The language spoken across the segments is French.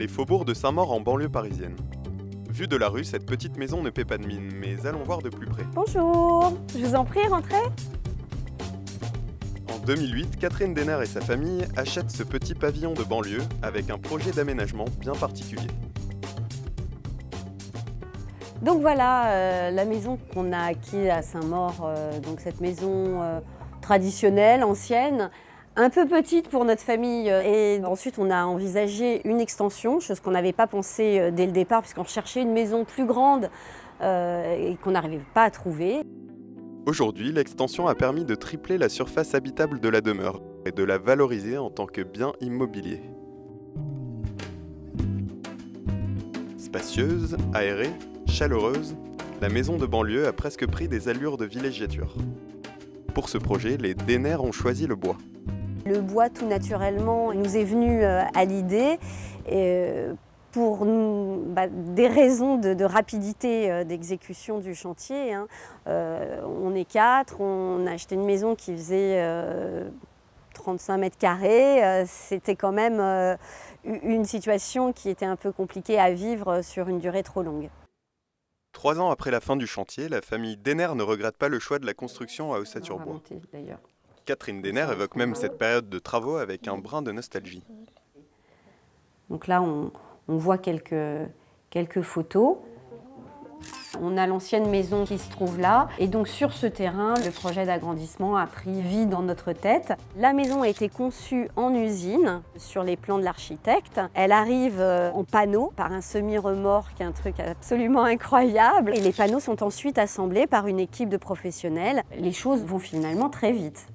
Les faubourgs de Saint-Maur en banlieue parisienne. Vue de la rue, cette petite maison ne paie pas de mine, mais allons voir de plus près. Bonjour, je vous en prie, rentrez. En 2008, Catherine Denner et sa famille achètent ce petit pavillon de banlieue avec un projet d'aménagement bien particulier. Donc voilà la maison qu'on a acquise à Saint-Maur, donc cette maison traditionnelle, ancienne, un peu petite pour notre famille. Et ensuite on a envisagé une extension, chose qu'on n'avait pas pensé dès le départ, puisqu'on cherchait une maison plus grande et qu'on n'arrivait pas à trouver. Aujourd'hui, l'extension a permis de tripler la surface habitable de la demeure et de la valoriser en tant que bien immobilier. Spacieuse, aérée, chaleureuse, la maison de banlieue a presque pris des allures de villégiature. Pour ce projet, les Denner ont choisi le bois. Le bois, tout naturellement, nous est venu à l'idée pour des raisons de rapidité d'exécution du chantier. On est 4, on a acheté une maison qui faisait 35 mètres carrés. C'était quand même une situation qui était un peu compliquée à vivre sur une durée trop longue. 3 ans après la fin du chantier, la famille Denner ne regrette pas le choix de la construction à Ossature-Bois. Catherine Denner évoque même cette période de travaux avec un brin de nostalgie. Donc là, on voit quelques photos. On a l'ancienne maison qui se trouve là. Et donc sur ce terrain, le projet d'agrandissement a pris vie dans notre tête. La maison a été conçue en usine, sur les plans de l'architecte. Elle arrive en panneaux par un semi-remorque, un truc absolument incroyable. Et les panneaux sont ensuite assemblés par une équipe de professionnels. Les choses vont finalement très vite.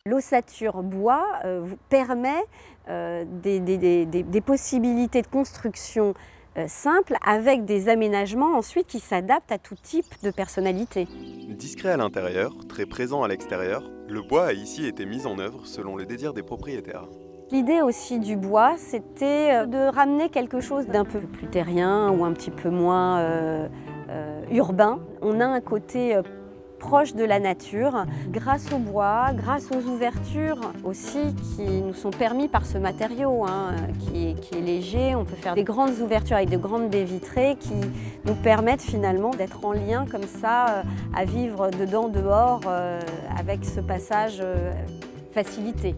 L'ossature bois permet des possibilités de construction simples avec des aménagements ensuite qui s'adaptent à tout type de personnalité. Discret à l'intérieur, très présent à l'extérieur, le bois a ici été mis en œuvre selon le désir des propriétaires. L'idée aussi du bois, c'était de ramener quelque chose d'un peu plus terrien ou un petit peu moins urbain. On a un côté proche de la nature, grâce au bois, grâce aux ouvertures aussi qui nous sont permis par ce matériau qui est léger. On peut faire des grandes ouvertures avec de grandes baies vitrées qui nous permettent finalement d'être en lien comme ça, à vivre dedans, dehors, avec ce passage facilité.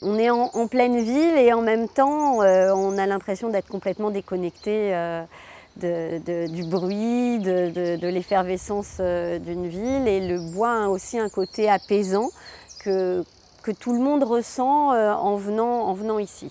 On est en pleine ville et en même temps, on a l'impression d'être complètement déconnecté du bruit, de l'effervescence d'une ville. Et le bois a aussi un côté apaisant que tout le monde ressent en venant ici.